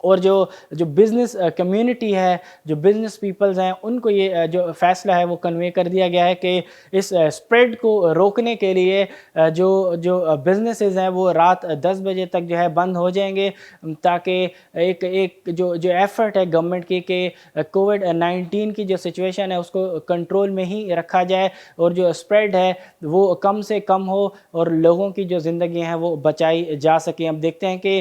اور جو business community ہے، جو بزنس پیپلز ہیں، ان کو یہ جو فیصلہ ہے وہ کنوے کر دیا گیا ہے کہ اس اسپریڈ کو روکنے کے لیے جو بزنسز ہیں وہ رات 10 بجے تک جو ہے بند ہو جائیں گے، تاکہ ایک جو ایفرٹ ہے گورنمنٹ کی کہ کووڈ-19 کی جو سچویشن ہے اس کو کنٹرول میں ہی رکھا جائے اور جو اسپریڈ ہے وہ کم سے کم ہو اور لوگوں کی جو زندگیاں ہیں وہ بچائی جا سکیں۔ ہم دیکھتے ہیں کہ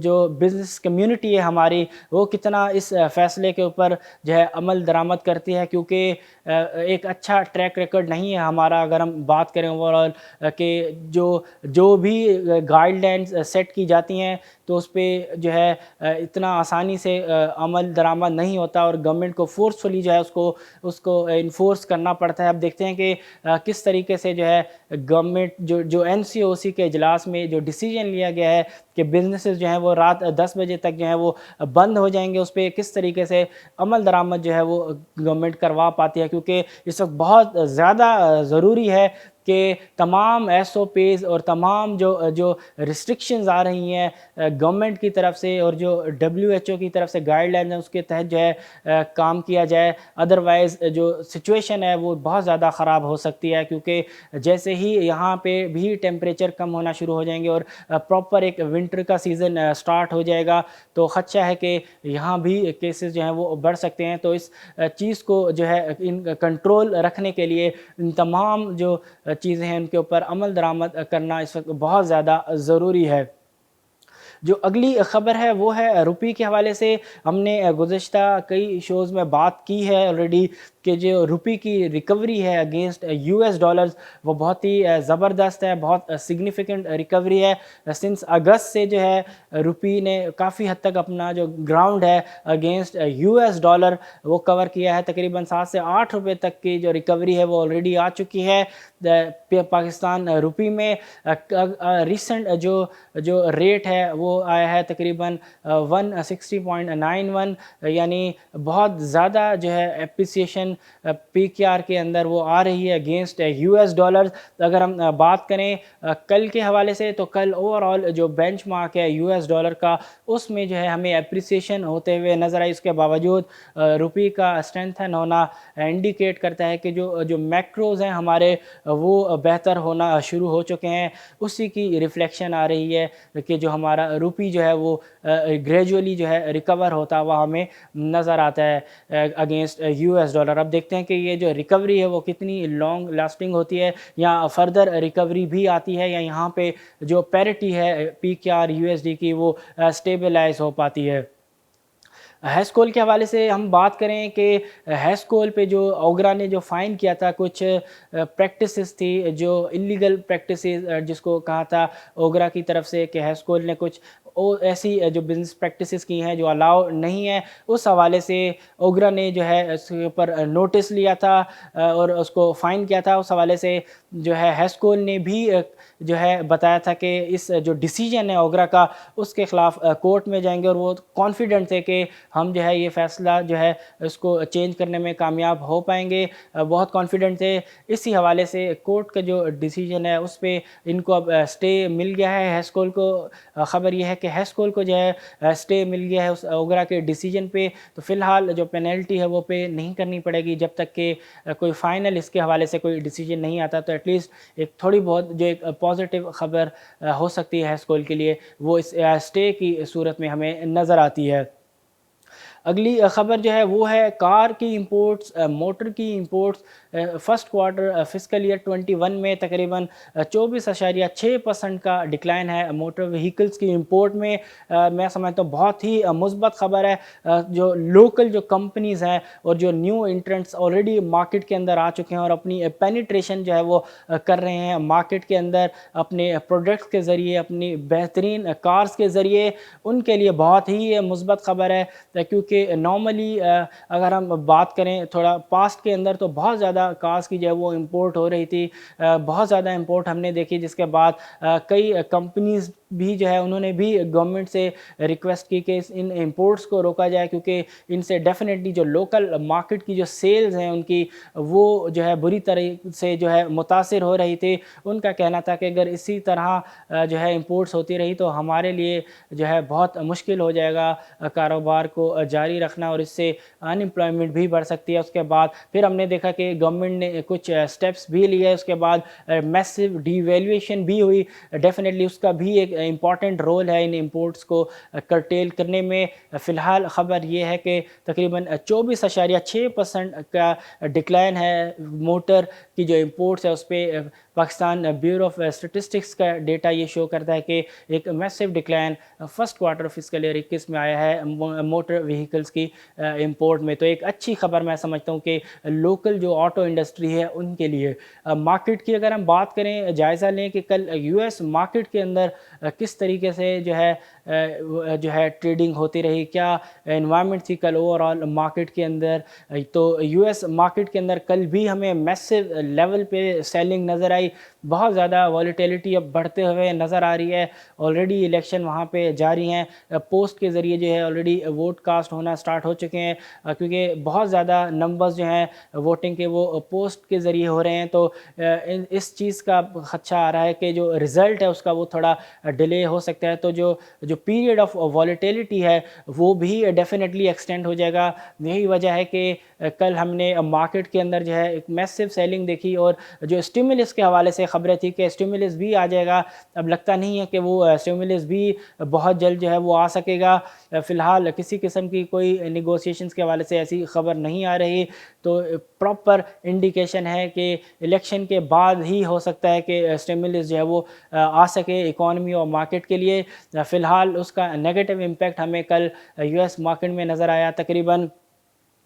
جو بزنس کمیونٹی ہے ہماری، وہ کتنا اس فیصلے کے اوپر جو ہے عمل درآمد کرتی ہے، کیونکہ ایک اچھا ٹریک ریکارڈ نہیں ہے ہمارا، اگر ہم بات کریں اوورآل کہ جو بھی گائیڈ لائنز سیٹ کی جاتی ہیں تو اس پہ جو ہے اتنا آسانی سے عمل درآمد نہیں ہوتا، اور گورنمنٹ کو فورسفلی جو ہے اس کو انفورس کرنا پڑتا ہے۔ اب دیکھتے ہیں کہ کس طریقے سے جو ہے گورنمنٹ جو NCOC کے اجلاس میں جو ڈیسیجن لیا گیا ہے کہ بزنسز جو ہیں وہ رات 10 بجے تک جو ہیں وہ بند ہو جائیں گے، اس پہ کس طریقے سے عمل درآمد جو ہے وہ گورنمنٹ کروا پاتی ہے، کیونکہ اس وقت بہت زیادہ ضروری ہے کہ تمام SOPs اور تمام جو ریسٹرکشنز آ رہی ہیں گورنمنٹ کی طرف سے اور جو WHO کی طرف سے گائیڈ لائنز ہیں اس کے تحت جو ہے کام کیا جائے، ادروائز جو سچویشن ہے وہ بہت زیادہ خراب ہو سکتی ہے، کیونکہ جیسے ہی یہاں پہ بھی ٹیمپریچر کم ہونا شروع ہو جائیں گے اور پراپر ایک ونٹر کا سیزن سٹارٹ ہو جائے گا تو خدشہ ہے کہ یہاں بھی کیسز جو ہیں وہ بڑھ سکتے ہیں۔ تو اس چیز کو جو ہے ان کنٹرول رکھنے کے لیے ان تمام جو چیزیں ہیں ان کے اوپر عمل درآمد کرنا اس وقت بہت زیادہ ضروری ہے۔ جو اگلی خبر ہے وہ ہے روپی کے حوالے سے۔ ہم نے گزشتہ کئی شوز میں بات کی ہے آلریڈی کہ جو روپی کی ریکوری ہے اگینسٹ US ڈالرز وہ بہت ہی زبردست ہے، بہت سگنیفیکنٹ ریکوری ہے۔ سنس اگست سے جو ہے روپی نے کافی حد تک اپنا جو گراؤنڈ ہے اگینسٹ US ڈالر وہ کور کیا ہے، تقریباً 7 سے 8 روپے تک کی جو ریکوری ہے وہ آلریڈی آ چکی ہے پاکستان روپی میں۔ ریسنٹ جو ریٹ ہے وہ آیا ہے تقریباً 160.91، یعنی بہت زیادہ جو ہے اپریسیشن PKR کے اندر وہ آ رہی ہے اگینسٹ US ڈالر۔ اگر ہم بات کریں کل کے حوالے سے تو کل اوورآل جو بینچ مارک ہے US ڈالر کا اس میں جو ہے ہمیں اپریسیشن ہوتے ہوئے نظر آئی، اس کے باوجود روپی کا اسٹرینتھن ہونا انڈیکیٹ کرتا ہے کہ جو میکروز ہیں ہمارے وہ بہتر ہونا شروع ہو چکے ہیں، اسی کی ریفلیکشن آ رہی ہے کہ جو ہمارا روپی جو ہے وہ گریجولی جو ہے ریکور ہوتا ہوا ہمیں نظر آتا ہے اگینسٹ US ڈالر۔ اب دیکھتے ہیں کہ یہ جو ریکوری ہے وہ کتنی لانگ لاسٹنگ ہوتی ہے، یا فردر ریکوری بھی آتی ہے، یا یہاں پہ جو پیرٹی ہے PKR USD کی وہ سٹیبلائز ہو پاتی ہے۔ ہیس کول کے حوالے سے ہم بات کریں کہ ہیس کول پہ جو اوگرا نے جو فائن کیا تھا کچھ پریکٹسز تھی جو انلیگل پریکٹسز جس کو کہا تھا اوگرا کی طرف سے کہ ہیس کول نے کچھ ایسی جو بزنس پریکٹسز کی ہیں جو الاؤ نہیں ہیں، اس حوالے سے اوگرا نے جو ہے اس کے اوپر نوٹس لیا تھا اور اس کو فائن کیا تھا۔ اس حوالے سے جو ہے ہیس کول نے بھی جو ہے بتایا تھا کہ اس جو ڈیسیجن ہے اوگرا کا اس کے خلاف کورٹ میں جائیں گے، اور وہ کانفیڈنٹ تھے کہ ہم جو ہے یہ فیصلہ جو ہے اس کو چینج کرنے میں کامیاب ہو پائیں گے، بہت کانفیڈنٹ تھے۔ اسی حوالے سے کورٹ کا جو ڈیسیجن ہے اس پہ ان کو اب سٹے مل گیا ہے۔ ہیس کول کو خبر یہ ہے کہ ہیس کول کو جو ہے سٹے مل گیا ہے اس اوگرا کے ڈیسیجن پہ، تو فی الحال جو پینلٹی ہے وہ پے نہیں کرنی پڑے گی جب تک کہ کوئی فائنل اس کے حوالے سے کوئی ڈیسیجن نہیں آتا۔ تو ایٹ لیسٹ ایک تھوڑی بہت جو ایک پازیٹیو خبر ہو سکتی ہے ہیس کول کے لیے وہ اس سٹے کی صورت میں ہمیں نظر آتی ہے۔ اگلی خبر جو ہے وہ ہے کار کی امپورٹس، موٹر کی imports first quarter fiscal year 21 میں تقریباً 24.6% کا ڈکلائن ہے موٹر وہیکلز کی امپورٹ میں۔ میں سمجھتا ہوں بہت ہی مثبت خبر ہے۔ جو لوکل جو کمپنیز ہیں اور جو نیو انٹرنٹس آلریڈی مارکیٹ کے اندر آ چکے ہیں اور اپنی پینیٹریشن جو ہے وہ کر رہے ہیں مارکیٹ کے اندر اپنے پروڈکٹس کے ذریعے، اپنی بہترین کارز کے ذریعے، ان کے لیے بہت ہی مثبت خبر ہے، کیونکہ کیونکہ نارملی اگر ہم بات کریں تھوڑا پاسٹ کے اندر تو بہت زیادہ کارز کی جو ہے وہ امپورٹ ہو رہی تھی، بہت زیادہ امپورٹ ہم نے دیکھی، جس کے بعد کئی کمپنیز بھی جو ہے انہوں نے بھی گورنمنٹ سے ریکویسٹ کی کہ ان امپورٹس کو روکا جائے، کیونکہ ان سے ڈیفینیٹلی جو لوکل مارکیٹ کی جو سیلز ہیں ان کی وہ جو ہے بری طرح سے جو ہے متاثر ہو رہی تھی۔ ان کا کہنا تھا کہ اگر اسی طرح جو ہے امپورٹس ہوتی رہی تو ہمارے لیے جو ہے بہت مشکل ہو جائے گا کاروبار کو جاری رکھنا، اور اس سے ان امپلائمنٹ بھی بڑھ سکتی ہے۔ اس کے بعد پھر ہم نے دیکھا کہ گورنمنٹ نے کچھ سٹیپس بھی لیے، اس کے بعد میسو ڈی ویلیویشن بھی ہوئی، ڈیفینیٹلی اس کا بھی ایک امپورٹنٹ رول ہے ان امپورٹس کو کرٹیل کرنے میں۔ فی الحال خبر یہ ہے کہ تقریباً 24.6% کا ڈکلائن ہے موٹر کی جو امپورٹس ہے اس پہ۔ پاکستان بیورو آف اسٹیٹسٹکس کا ڈیٹا یہ شو کرتا ہے کہ ایک massive decline first quarter fiscal year 21 میں آیا ہے موٹر وہیکلز کی امپورٹ میں۔ تو ایک اچھی خبر میں سمجھتا ہوں کہ لوکل جو آٹو انڈسٹری ہے ان کے لیے۔ مارکیٹ کی اگر ہم بات کریں، جائزہ لیں کہ کل یو ایس مارکیٹ کے اندر کس طریقے سے جو ہے ٹریڈنگ ہوتی رہی، کیا انوائرمنٹ تھی کل اوور آل مارکیٹ کے اندر۔ تو یو ایس مارکیٹ کے اندر کل بھی ہمیں میسو لیول پہ سیلنگ نظر آئی، بہت زیادہ والیٹیلٹی اب بڑھتے ہوئے نظر آ رہی ہے۔ آلریڈی الیکشن وہاں پہ جاری ہیں، پوسٹ کے ذریعے جو ہے آلریڈی ووٹ کاسٹ ہونا سٹارٹ ہو چکے ہیں، کیونکہ بہت زیادہ نمبرز جو ہیں ووٹنگ کے وہ پوسٹ کے ذریعے ہو رہے ہیں۔ تو اس چیز کا خدشہ آ رہا ہے کہ جو رزلٹ ہے اس کا وہ تھوڑا ڈیلے ہو سکتا ہے، تو جو پیریڈ آف والیٹیلٹی ہے وہ بھی ڈیفینیٹلی ایکسٹینڈ ہو جائے گا۔ یہی وجہ ہے کہ کل ہم نے مارکیٹ کے اندر جو ہے ایک میسو سیلنگ دیکھی، اور جو اسٹیمولس کے حوالے سے خبریں تھی کہ اسٹیمولس بھی آ جائے گا، اب لگتا نہیں ہے کہ وہ اسٹیمولس بھی بہت جلد جو ہے وہ آ سکے گا۔ فی الحال کسی قسم کی کوئی نیگوسیشنز کے حوالے سے ایسی خبر نہیں آ رہی، تو پراپر انڈیکیشن ہے کہ الیکشن کے بعد ہی ہو سکتا ہے کہ اسٹیمولس جو ہے وہ آ سکے اکانومی اور مارکیٹ کے لیے۔ فی الحال اس کا نیگیٹو امپیکٹ ہمیں کل یو ایس مارکیٹ میں نظر آیا، تقریباً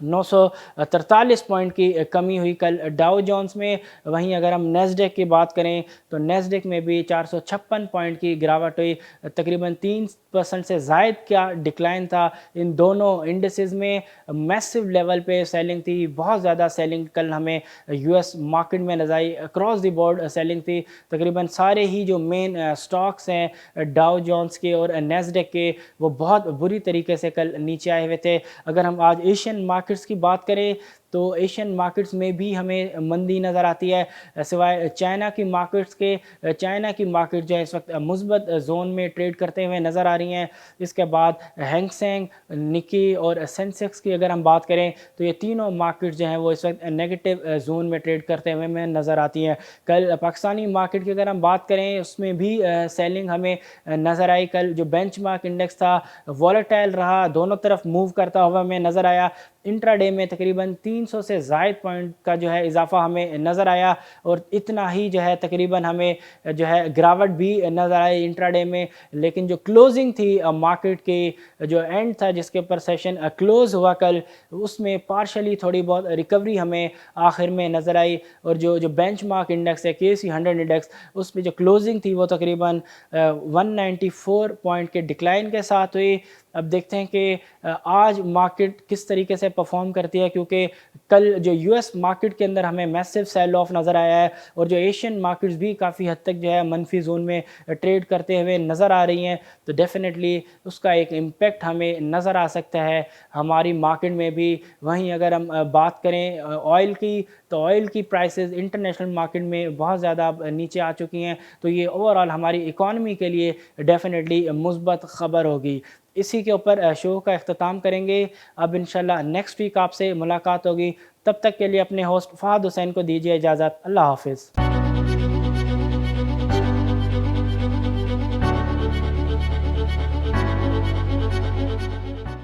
943 پوائنٹ کی کمی ہوئی کل ڈاؤ جونز میں۔ وہیں اگر ہم نیسڈیک کی بات کریں تو نیسڈیک میں بھی 456 پوائنٹ کی گراوٹ ہوئی، تقریباً 3% سے زائد کا ڈکلائن تھا ان دونوں انڈیسز میں۔ میسو لیول پہ سیلنگ تھی، بہت زیادہ سیلنگ کل ہمیں یو ایس مارکیٹ میں نظر آئی، اکراس دی بورڈ سیلنگ تھی، تقریباً سارے ہی جو مین سٹاکس ہیں ڈاؤ جونز کے اور نیسڈیک کے وہ بہت بری طریقے سے کل نیچے آئے ہوئے تھے۔ اگر ہم آج ایشین مارکیٹس کی بات کریں تو ایشین مارکیٹس میں بھی ہمیں مندی نظر آتی ہے، سوائے چائنا کی مارکیٹس کے۔ چائنا کی مارکیٹ جو ہے اس وقت مثبت زون میں ٹریڈ کرتے ہوئے نظر آ رہی ہیں۔ اس کے بعد ہینگ سینگ، نکی اور سینسیکس کی اگر ہم بات کریں تو یہ تینوں مارکیٹس جو ہیں وہ اس وقت نیگیٹو زون میں ٹریڈ کرتے ہوئے میں نظر آتی ہیں۔ کل پاکستانی مارکیٹ کی اگر ہم بات کریں اس میں بھی سیلنگ ہمیں نظر آئی۔ کل جو بینچ مارک انڈیکس تھا والیٹائل رہا، دونوں طرف موو کرتا ہوا ہمیں نظر آیا۔ انٹرا ڈے میں تقریباً 300 سے زائد پوائنٹ کا جو ہے اضافہ ہمیں نظر آیا، اور اتنا ہی جو ہے تقریباً ہمیں جو ہے گراوٹ بھی نظر آئی انٹرا ڈے میں۔ لیکن جو کلوزنگ تھی مارکیٹ کی، جو اینڈ تھا جس کے اوپر سیشن کلوز ہوا کل، اس میں پارشلی تھوڑی بہت ریکوری ہمیں آخر میں نظر آئی، اور جو بینچ مارک انڈیکس ہے KC 100 انڈیکس، اس پہ جو کلوزنگ تھی وہ تقریباً 194 پوائنٹ کے ڈکلائن کے ساتھ ہوئی۔ اب دیکھتے ہیں کہ آج مارکیٹ کس طریقے سے پرفارم کرتی ہے، کیونکہ کل جو یو ایس مارکیٹ کے اندر ہمیں میسو سیل آف نظر آیا ہے، اور جو ایشین مارکیٹس بھی کافی حد تک جو ہے منفی زون میں ٹریڈ کرتے ہوئے نظر آ رہی ہیں، تو ڈیفینیٹلی اس کا ایک امپیکٹ ہمیں نظر آ سکتا ہے ہماری مارکیٹ میں بھی۔ وہیں اگر ہم بات کریں آئل کی تو آئل کی پرائسز انٹرنیشنل مارکیٹ میں بہت زیادہ نیچے آ چکی ہیں، تو یہ اوور آل ہماری اکانومی کے لیے ڈیفینیٹلی مثبت خبر ہوگی۔ اسی کے اوپر شو کا اختتام کریں گے۔ اب انشاءاللہ نیکسٹ ویک آپ سے ملاقات ہوگی، تب تک کے لیے اپنے ہوسٹ فہد حسین کو دیجیے اجازت۔ اللہ حافظ۔